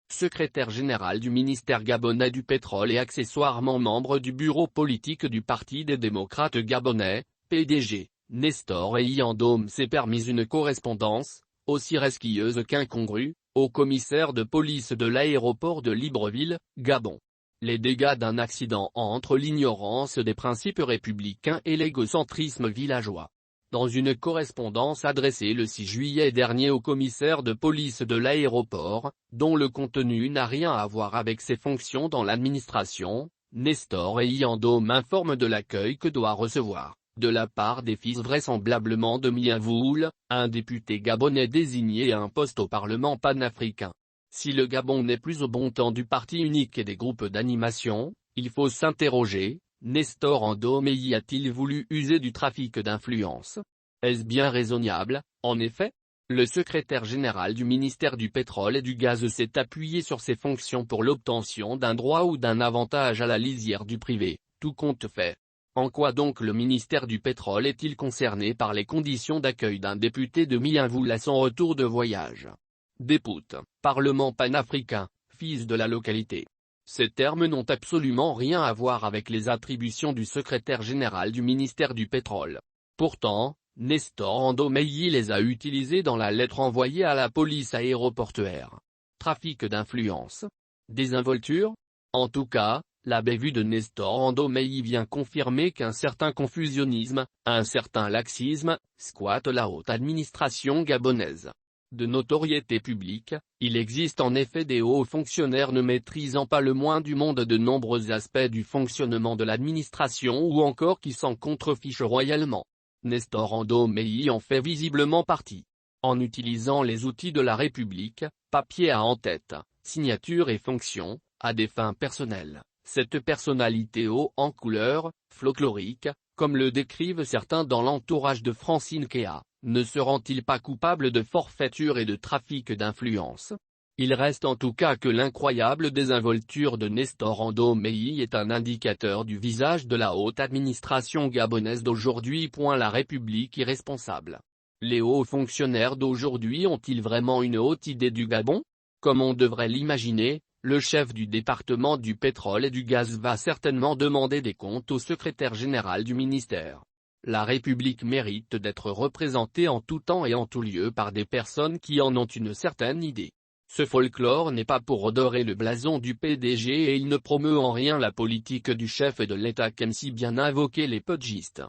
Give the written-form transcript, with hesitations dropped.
secrétaire général du ministère gabonais du pétrole et accessoirement membre du bureau politique du Parti des démocrates gabonais, PDG, Nestor Eyandom s'est permis une correspondance, aussi resquilleuse qu'incongrue, au commissaire de police de l'aéroport de Libreville, Gabon. Les dégâts d'un accident entre l'ignorance des principes républicains et l'égocentrisme villageois. Dans une correspondance adressée le 6 juillet dernier au commissaire de police de l'aéroport, dont le contenu n'a rien à voir avec ses fonctions dans l'administration, Nestor Eyandom informe de l'accueil que doit recevoir, de la part des fils vraisemblablement de Miavoul, un député gabonais désigné à un poste au Parlement panafricain. Si le Gabon n'est plus au bon temps du parti unique et des groupes d'animation, il faut s'interroger. Nestor Eyandom a-t-il voulu user du trafic d'influence? Est-ce bien raisonnable, en effet? Le secrétaire général du ministère du pétrole et du gaz s'est appuyé sur ses fonctions pour l'obtention d'un droit ou d'un avantage à la lisière du privé, tout compte fait. En quoi donc le ministère du pétrole est-il concerné par les conditions d'accueil d'un député de Miavoul à son retour de voyage? Dépoute, Parlement panafricain, fils de la localité. Ces termes n'ont absolument rien à voir avec les attributions du secrétaire général du ministère du pétrole. Pourtant, Nestor Eyandom les a utilisés dans la lettre envoyée à la police aéroportuaire. Trafic d'influence? Désinvolture? En tout cas, la bévue de Nestor Eyandom vient confirmer qu'un certain confusionnisme, un certain laxisme, squatte la haute administration gabonaise. De notoriété publique, il existe en effet des hauts fonctionnaires ne maîtrisant pas le moins du monde de nombreux aspects du fonctionnement de l'administration ou encore qui s'en contrefichent royalement. Nestor Eyandom en fait visiblement partie. En utilisant les outils de la République, papier à en-tête, signature et fonction, à des fins personnelles, cette personnalité haut en couleur, folklorique, comme le décrivent certains dans l'entourage de Francine Kéa, ne se rend-il pas coupable de forfaiture et de trafic d'influence? Il reste en tout cas que l'incroyable désinvolture de Nestor Eyandom est un indicateur du visage de la haute administration gabonaise d'aujourd'hui. La République irresponsable. Les hauts fonctionnaires d'aujourd'hui ont-ils vraiment une haute idée du Gabon? Comme on devrait l'imaginer, le chef du département du pétrole et du gaz va certainement demander des comptes au secrétaire général du ministère. La République mérite d'être représentée en tout temps et en tout lieu par des personnes qui en ont une certaine idée. Ce folklore n'est pas pour redorer le blason du PDG et il ne promeut en rien la politique du chef de l'État qu'aiment si bien invoquer les putschistes.